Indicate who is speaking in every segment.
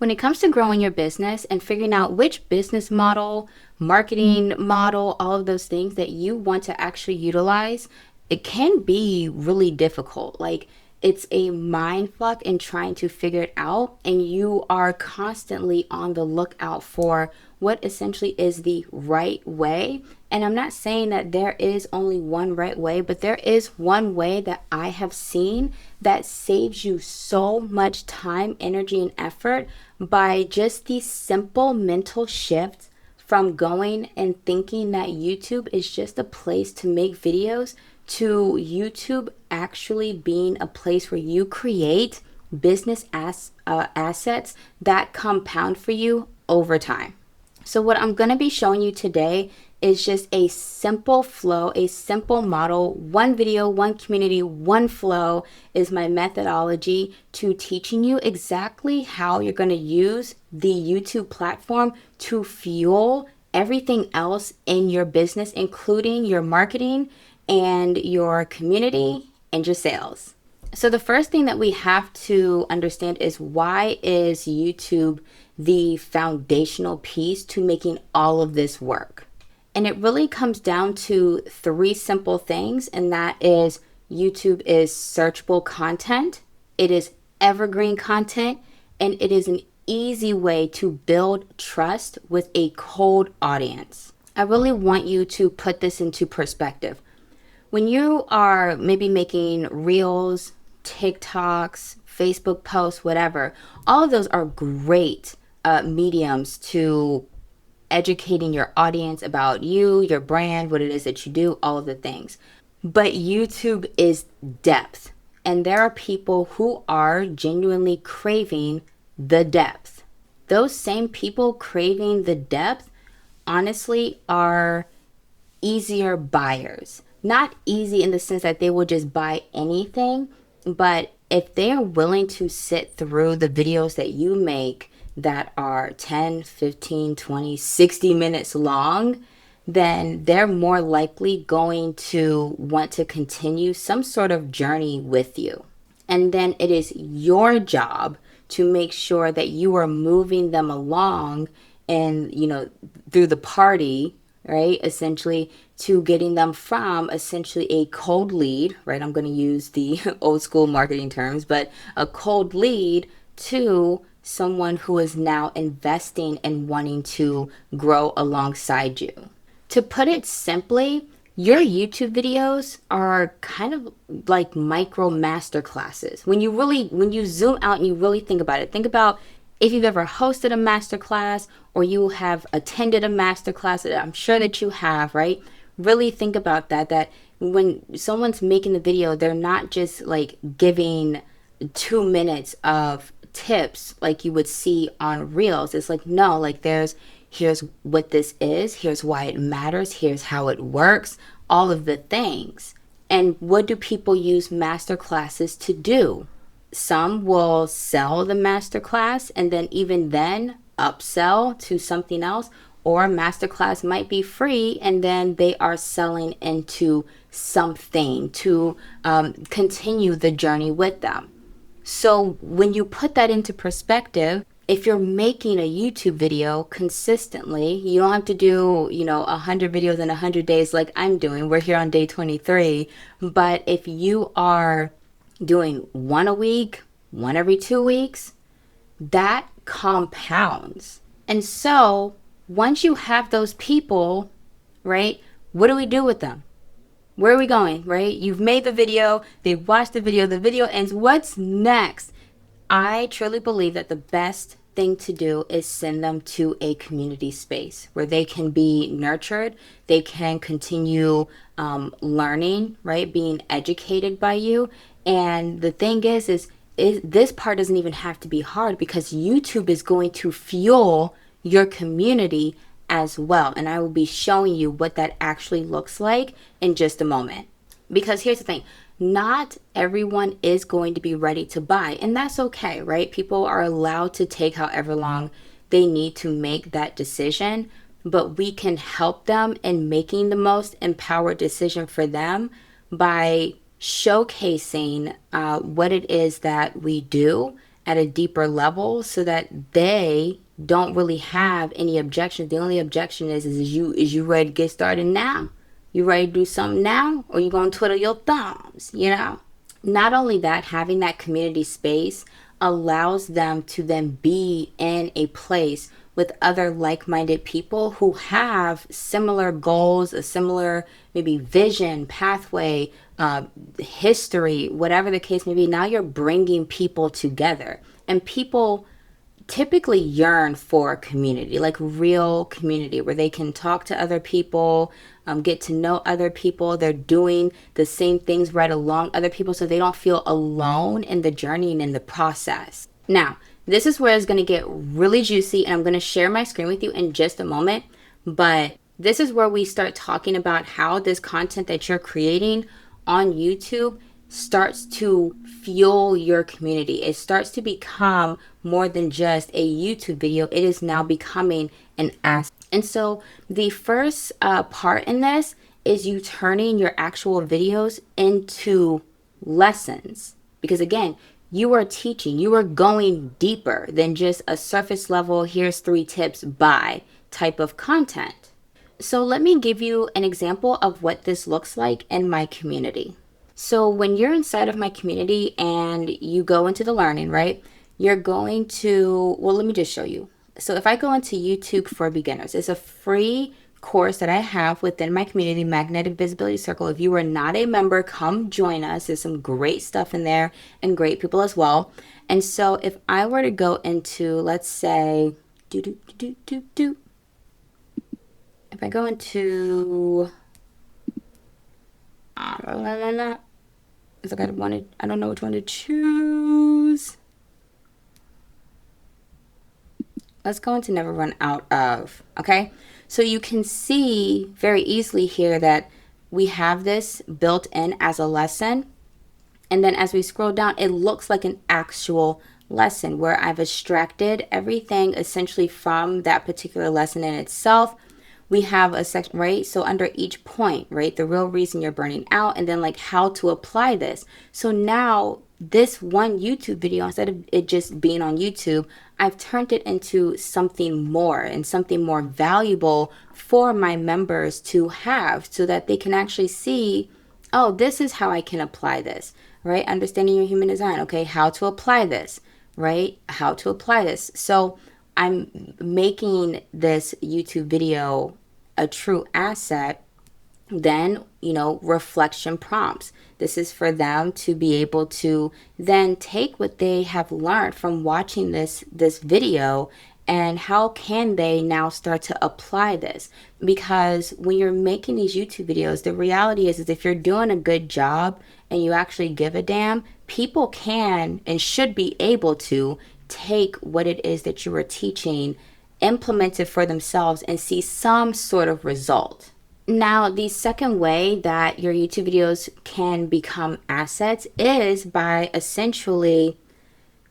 Speaker 1: When it comes to growing your business and figuring out which business model, marketing model, all of those things that you want to actually utilize, it can be really difficult. Like, it's a mind fuck in trying to figure it out, and you are constantly on the lookout for what essentially is the right way. And I'm not saying that there is only one right way, but there is one way that I have seen that saves you so much time, energy, and effort by just these simple mental shifts from going and thinking that YouTube is just a place to make videos to YouTube actually being a place where you create business assets that compound for you over time. So what I'm going to be showing you today is just a simple flow, a simple model. One video, one community, one flow is my methodology to teaching you exactly how you're going to use the YouTube platform to fuel everything else in your business, including your marketing and your community and your sales. So the first thing that we have to understand is, why is YouTube the foundational piece to making all of this work? And it really comes down to three simple things, and that is YouTube is searchable content, it is evergreen content, and it is an easy way to build trust with a cold audience. I really want you to put this into perspective. When you are maybe making reels, TikToks, Facebook posts, whatever, all of those are great mediums to educating your audience about you, your brand, what it is that you do, all of the things. But YouTube is depth. And there are people who are genuinely craving the depth. Those same people craving the depth, honestly, are easier buyers. Not easy in the sense that they will just buy anything, but if they are willing to sit through the videos that you make that are 10, 15, 20, 60 minutes long, then they're more likely going to want to continue some sort of journey with you. And then it is your job to make sure that you are moving them along and, through the party, right? Essentially to getting them from essentially a cold lead, right? I'm going to use the old school marketing terms, but a cold lead to someone who is now investing and wanting to grow alongside you. To put it simply, your YouTube videos are kind of like micro-masterclasses. When you zoom out and you really think about if you've ever hosted a masterclass or you have attended a masterclass, I'm sure that you have, right? Really think about that when someone's making the video, they're not just like giving 2 minutes of tips like you would see on Reels. It's like, no, like here's what this is, here's why it matters, here's how it works, all of the things. And what do people use masterclasses to do? Some will sell the masterclass and then even then upsell to something else, or masterclass might be free and then they are selling into something to continue the journey with them. So when you put that into perspective, if you're making a YouTube video consistently, you don't have to do, 100 videos in 100 days like I'm doing. We're here on day 23. But if you are doing one a week, one every 2 weeks, that compounds. And so once you have those people, right, what do we do with them? Where are we going, right? You've made the video, they've watched the video ends. What's next? I truly believe that the best thing to do is send them to a community space where they can be nurtured, they can continue learning, right? Being educated by you. And the thing is this part doesn't even have to be hard, because YouTube is going to fuel your community as well. And I will be showing you what that actually looks like in just a moment. Because here's the thing, not everyone is going to be ready to buy, and that's okay, right? People are allowed to take however long they need to make that decision, but we can help them in making the most empowered decision for them by showcasing what it is that we do at a deeper level so that they don't really have any objections. The only objection is you ready to get started now? You ready to do something now? Or you gonna twiddle your thumbs, you know? Not only that, having that community space allows them to then be in a place with other like-minded people who have similar goals, a similar maybe vision, pathway, history, whatever the case may be. Now you're bringing people together, and people typically yearn for community, like real community where they can talk to other people, get to know other people. They're doing the same things right along other people so they don't feel alone in the journey and in the process. Now, this is where it's going to get really juicy, and I'm going to share my screen with you in just a moment. But this is where we start talking about how this content that you're creating on YouTube starts to fuel your community. It starts to become more than just a YouTube video. It is now becoming an asset. And so the first part in this is you turning your actual videos into lessons. Because again, you are teaching, you are going deeper than just a surface level, here's 3 tips, bye type of content. So let me give you an example of what this looks like in my community. So when you're inside of my community and you go into the learning, right, you're going to, well, let me just show you. So if I go into YouTube for beginners, it's a free course that I have within my community, Magnetic Visibility Circle. If you are not a member, come join us. There's some great stuff in there and great people as well. And so if I were to go into, let's say, if I go into, it's like I don't know which one to choose. Let's go into Never Run Out Of, okay? So you can see very easily here that we have this built in as a lesson. And then as we scroll down, it looks like an actual lesson where I've extracted everything essentially from that particular lesson in itself. We have a section, right? So under each point, right? The real reason you're burning out, and then like how to apply this. So now this one YouTube video, instead of it just being on YouTube, I've turned it into something more and something more valuable for my members to have so that they can actually see, oh, this is how I can apply this, right? Understanding your human design. Okay, how to apply this, right? How to apply this. So I'm making this YouTube video a true asset. Then, you know, reflection prompts. This is for them to be able to then take what they have learned from watching this video, and how can they now start to apply this? Because when you're making these YouTube videos, the reality is if you're doing a good job and you actually give a damn, people can and should be able to take what it is that you are teaching, implement it for themselves, and see some sort of result. Now, the second way that your YouTube videos can become assets is by essentially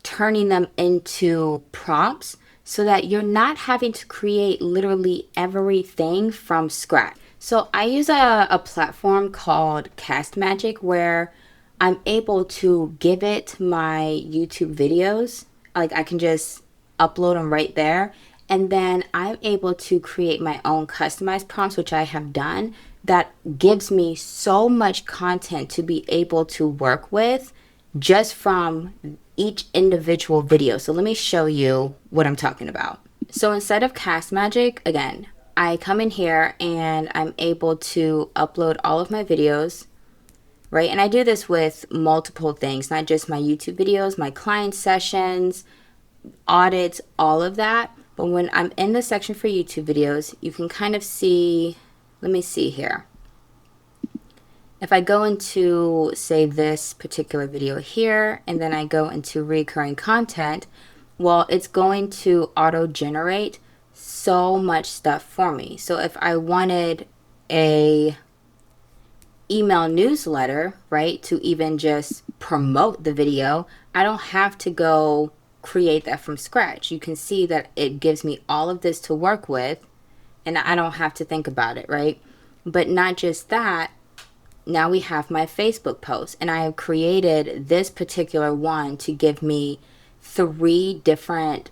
Speaker 1: turning them into prompts so that you're not having to create literally everything from scratch. So I use a platform called Castmagic where I'm able to give it my YouTube videos. Like I can just upload them right there. And then I'm able to create my own customized prompts, which I have done, that gives me so much content to be able to work with just from each individual video. So let me show you what I'm talking about. So instead of Castmagic, again, I come in here and I'm able to upload all of my videos, right? And I do this with multiple things, not just my YouTube videos, my client sessions, audits, all of that. But when I'm in the section for YouTube videos, you can kind of see, let me see here. If I go into, say, this particular video here, and then I go into recurring content, well, it's going to auto-generate so much stuff for me. So if I wanted a email newsletter, right, to even just promote the video, I don't have to go create that from scratch. You can see that it gives me all of this to work with, and I don't have to think about it, right? But not just that, now we have my Facebook post, and I have created this particular one to give me 3 different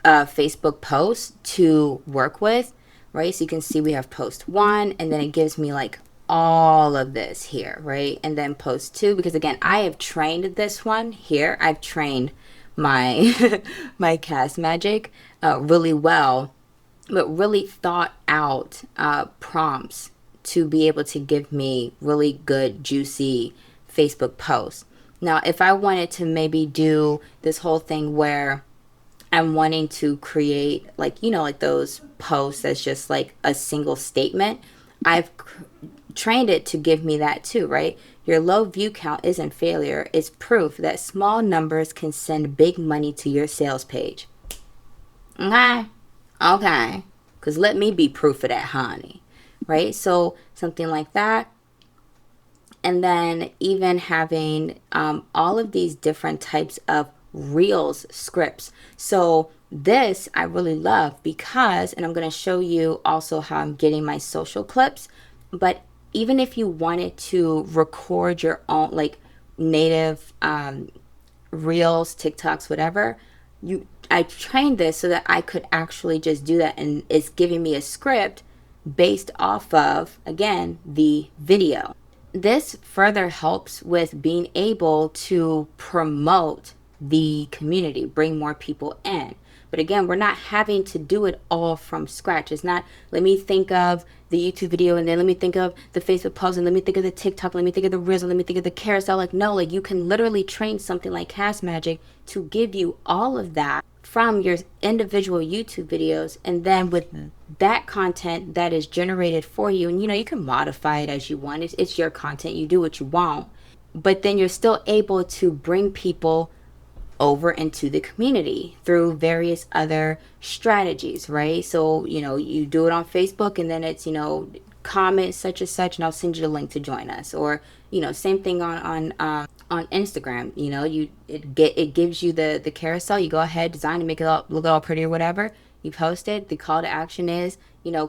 Speaker 1: Facebook posts to work with, right? So you can see we have post 1, and then it gives me like all of this here, right? And then post 2, because again, I have trained this one here. I've trained my my Castmagic really well, but really thought out prompts to be able to give me really good, juicy Facebook posts. Now, if I wanted to maybe do this whole thing where I'm wanting to create, like, like those posts that's just like a single statement, I've trained it to give me that too, right? Your low view count isn't failure, it's proof that small numbers can send big money to your sales page. Okay. Because let me be proof of that, honey. Right? So something like that. And then even having all of these different types of Reels scripts. So this I really love because, and I'm going to show you also how I'm getting my social clips. But even if you wanted to record your own like native Reels, TikToks, whatever, I trained this so that I could actually just do that, and it's giving me a script based off of, again, the video. This further helps with being able to promote the community, bring more people in. But again, we're not having to do it all from scratch. It's not, let me think of the YouTube video, and then let me think of the Facebook post, and let me think of the TikTok, let me think of the Reels, and let me think of the carousel. Like, no, like you can literally train something like Castmagic to give you all of that from your individual YouTube videos. And then with that content that is generated for you, and you can modify it as you want. It's your content. You do what you want. But then you're still able to bring people over into the community through various other strategies, right? So, you do it on Facebook, and then it's, comment such and such, and I'll send you the link to join us. Or, same thing on Instagram. It gives you the carousel. You go ahead, design and make it look all pretty or whatever. You post it. The call to action is,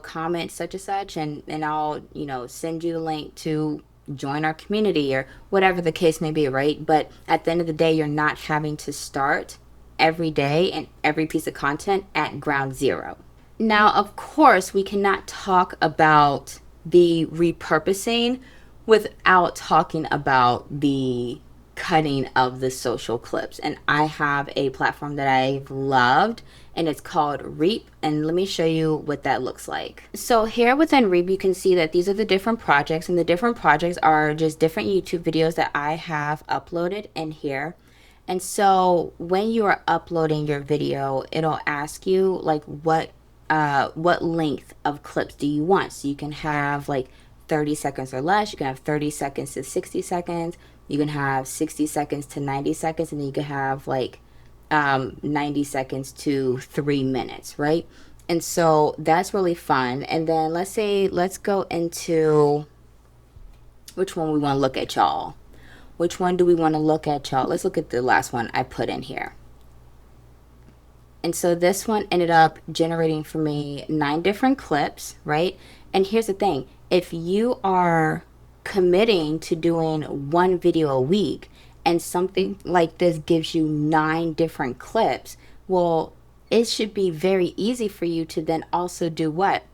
Speaker 1: comment such and such, and I'll, send you the link to join our community, or whatever the case may be, right? But at the end of the day, you're not having to start every day and every piece of content at ground zero. Now, of course, we cannot talk about the repurposing without talking about the cutting of the social clips. And I have a platform that I've loved, and it's called Reap. And let me show you what that looks like. So here within Reap, you can see that these are the different projects, and the different projects are just different YouTube videos that I have uploaded in here. And so when you are uploading your video, it'll ask you like what length of clips do you want. So you can have like 30 seconds or less. You can have 30 seconds to 60 seconds. You can have 60 seconds to 90 seconds, and then you can have like 90 seconds to 3 minutes, right? And so that's really fun. And then let's go into which one we want to look at, y'all. Which one do we want to look at, y'all? Let's look at the last one I put in here. And so this one ended up generating for me 9 different clips, right? And here's the thing. If you are committing to doing 1 video a week, and something like this gives you 9 different clips, well, it should be very easy for you to then also do what?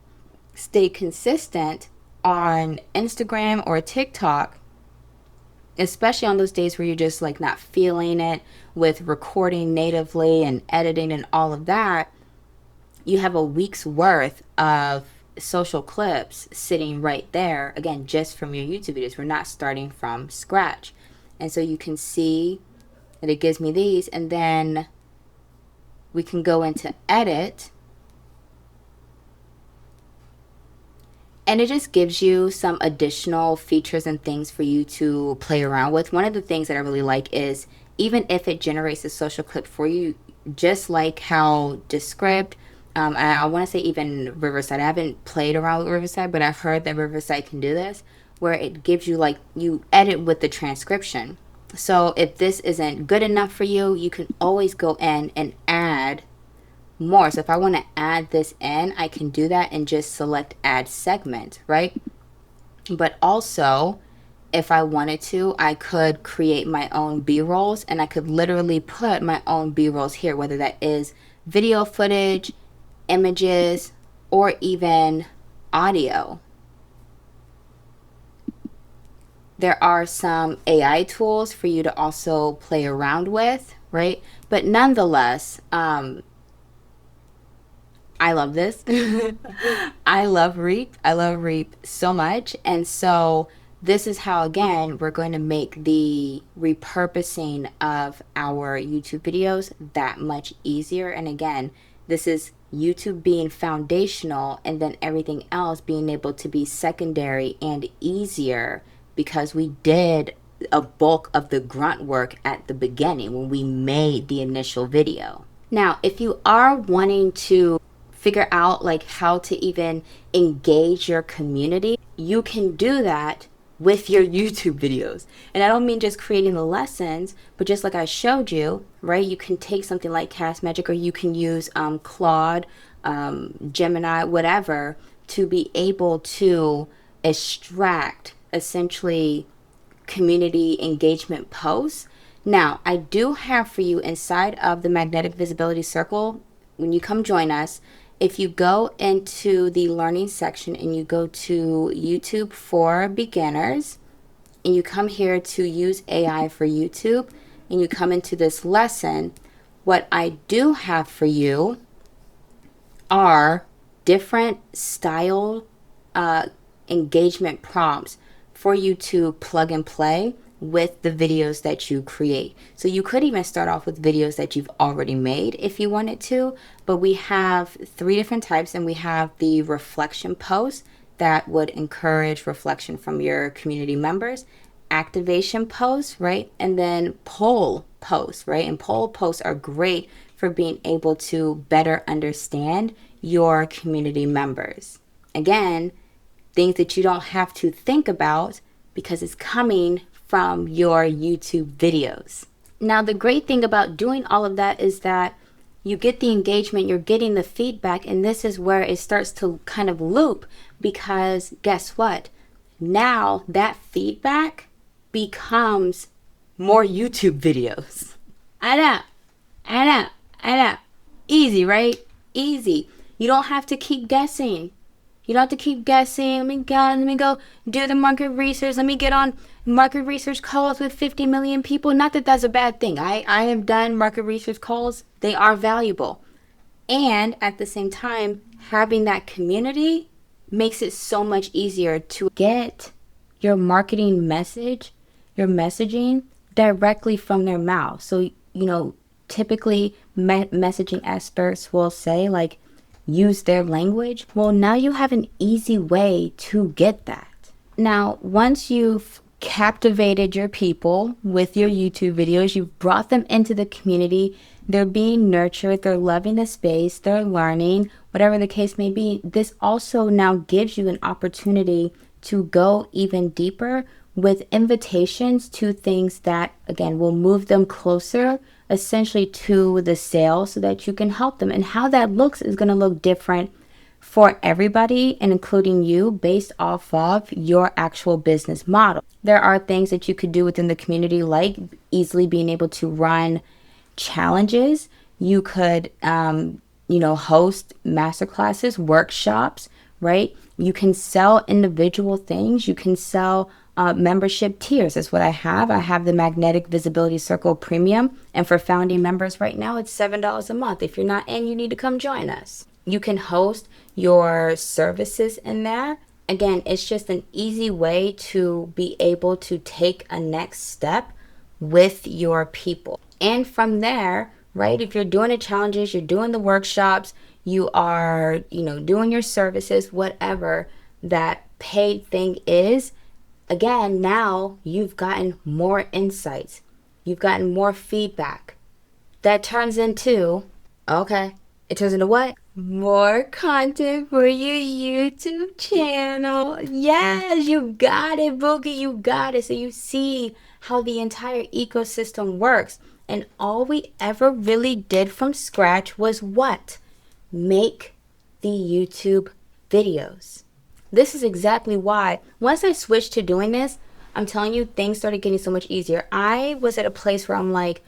Speaker 1: Stay consistent on Instagram or TikTok, especially on those days where you're just like not feeling it with recording natively and editing and all of that. You have a week's worth of social clips sitting right there, again, just from your YouTube videos. We're not starting from scratch. And so you can see that it gives me these, and then we can go into edit, and it just gives you some additional features and things for you to play around with. One of the things that I really like is, even if it generates a social clip for you, just like how Descript, I want to say even Riverside. I haven't played around with Riverside, but I've heard that Riverside can do this, where it gives you, like, you edit with the transcription. So if this isn't good enough for you, you can always go in and add more. So if I want to add this in, I can do that and just select add segment, right? But also, if I wanted to, I could create my own B-rolls, and I could literally put my own B-rolls here, whether that is video footage, images, or even audio. There are some AI tools for you to also play around with, right? But nonetheless, I love this. I love Reap. I love Reap so much. And so this is how, again, we're going to make the repurposing of our YouTube videos that much easier. And again, this is YouTube being foundational and then everything else being able to be secondary and easier because we did a bulk of the grunt work at the beginning when we made the initial video. Now, if you are wanting to figure out like how to even engage your community, you can do that with your YouTube videos. And I don't mean just creating the lessons, but just like I showed you, right? You can take something like Castmagic, or you can use Claude, Gemini, whatever, to be able to extract essentially community engagement posts. Now, I do have for you inside of the Magnetic Visibility Circle, when you come join us, if you go into the learning section and you go to YouTube for beginners, and you come here to use AI for YouTube, and you come into this lesson, what I do have for you are different style engagement prompts for you to plug and play with the videos that you create. So you could even start off with videos that you've already made if you wanted to, but we have 3 different types, and we have the reflection posts that would encourage reflection from your community members, activation posts, right? And then poll posts, right? And poll posts are great for being able to better understand your community members. Again, things that you don't have to think about because it's coming from your YouTube videos. Now, the great thing about doing all of that is that you get the engagement, you're getting the feedback, and this is where it starts to kind of loop, because guess what? Now that feedback becomes more YouTube videos. I know. Easy, right? Easy. You don't have to keep guessing. You don't have to keep guessing. Let me go do the market research. Let me get on market research calls with 50 million people. Not that that's a bad thing. I have done market research calls. They are valuable. And at the same time, having that community makes it so much easier to get your marketing message, your messaging directly from their mouth. So, typically messaging experts will say like, use their language. Well, now you have an easy way to get that. Now, once you've captivated your people with your YouTube videos, you've brought them into the community, they're being nurtured, they're loving the space, they're learning, whatever the case may be, this also now gives you an opportunity to go even deeper with invitations to things that, again, will move them closer essentially to the sale so that you can help them. And how that looks is going to look different for everybody, and including you, based off of your actual business model. There are things that you could do within the community, like easily being able to run challenges. You could, host masterclasses, workshops, right? You can sell individual things. You can sell membership tiers. That's what I have. I have the Magnetic Visibility Circle Premium. And for founding members right now, it's $7 a month. If you're not in, you need to come join us. You can host your services in there. Again, it's just an easy way to be able to take a next step with your people. And from there, right, if you're doing the challenges, you're doing the workshops, you are, doing your services, whatever that paid thing is, again, now you've gotten more insights. You've gotten more feedback. That turns into, it turns into what? More content for your YouTube channel. Yes, you got it, Boogie. You got it. So you see how the entire ecosystem works. And all we ever really did from scratch was what? Make the YouTube videos. This is exactly why once I switched to doing this, I'm telling you, things started getting so much easier. I was at a place where I'm like,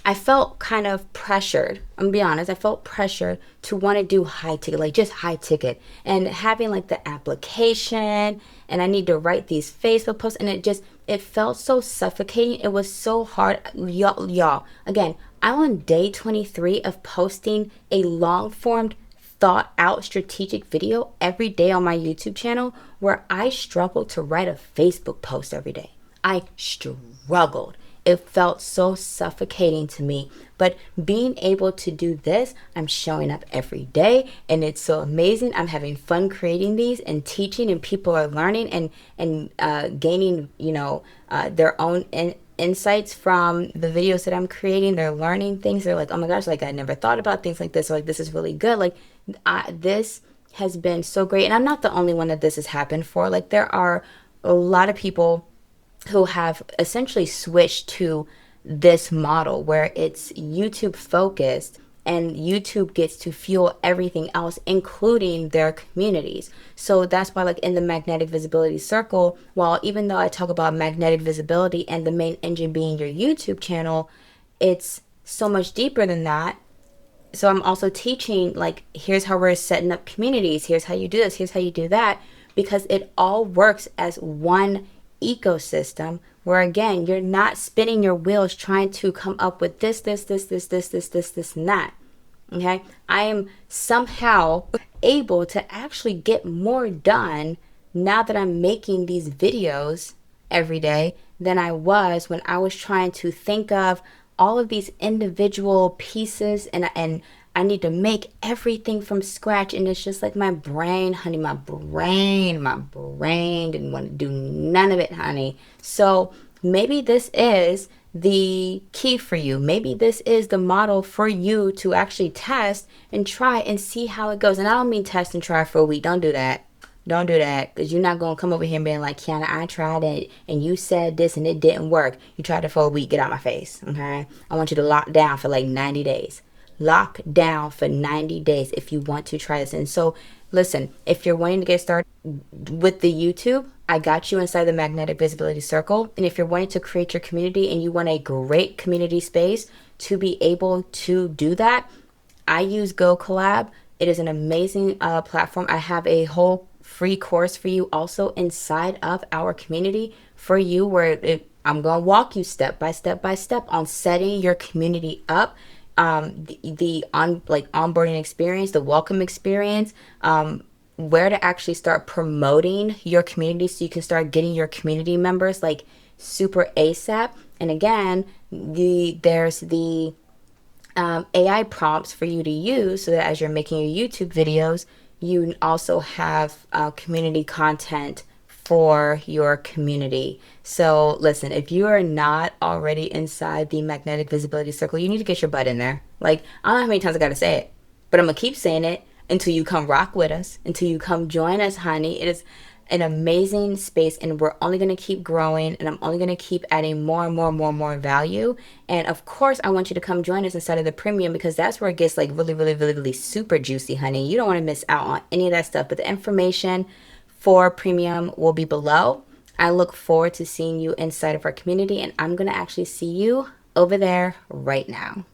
Speaker 1: I felt kind of pressured. I'm gonna be honest. I felt pressured to want to do high ticket, like just high ticket, and having like the application, and I need to write these Facebook posts, and it felt so suffocating. It was so hard, y'all. Again, I'm on day 23 of posting a long form, thought out strategic video every day on my YouTube channel, where I struggled to write a Facebook post every day. I struggled. It felt so suffocating to me. But being able to do this, I'm showing up every day, and it's so amazing. I'm having fun creating these and teaching, and people are learning and gaining, their own insights from the videos that I'm creating. They're learning things. They're like, oh my gosh, like I never thought about things like this. Or like, this is really good. Like this has been so great. And I'm not the only one that this has happened for. Like there are a lot of people who have essentially switched to this model where it's YouTube focused, and YouTube gets to fuel everything else, including their communities. So that's why, like in the magnetic visibility circle, while even though I talk about magnetic visibility and the main engine being your YouTube channel, it's so much deeper than that. So I'm also teaching, like, here's how we're setting up communities, here's how you do this, here's how you do that, because it all works as one ecosystem where, again, you're not spinning your wheels trying to come up with this, and that. Okay, I am somehow able to actually get more done now that I'm making these videos every day than I was when I was trying to think of all of these individual pieces, and I need to make everything from scratch. And it's just like my brain, honey, my brain didn't want to do none of it, honey. So maybe this is the key for you. Maybe this is the model for you to actually test and try and see how it goes. And I don't mean test and try for a week. Don't do that. Don't do that, because you're not going to come over here and being like, Kiana, I tried it and you said this and it didn't work. You tried it for a week. Get out my face. Okay. I want you to lock down for like 90 days. Lock down for 90 days if you want to try this. And so listen, if you're wanting to get started with the YouTube, I got you inside the magnetic visibility circle. And if you're wanting to create your community and you want a great community space to be able to do that, I use Go Collab. It is an amazing platform. I have a whole free course for you also inside of our community for you, where I'm going to walk you step by step on setting your community up, the onboarding experience, the welcome experience, where to actually start promoting your community so you can start getting your community members like super ASAP. And again, there's the AI prompts for you to use so that as you're making your YouTube videos, you also have community content for your community. So listen, if you are not already inside the magnetic visibility circle, you need to get your butt in there. Like, I don't know how many times I got to say it, but I'm going to keep saying it until you come rock with us, until you come join us, honey. It is an amazing space, and we're only going to keep growing, and I'm only going to keep adding more and more value. And of course, I want you to come join us inside of the premium, because that's where it gets like really super juicy, honey. You don't want to miss out on any of that stuff. But the information for premium will be below. I look forward to seeing you inside of our community, and I'm going to actually see you over there right now.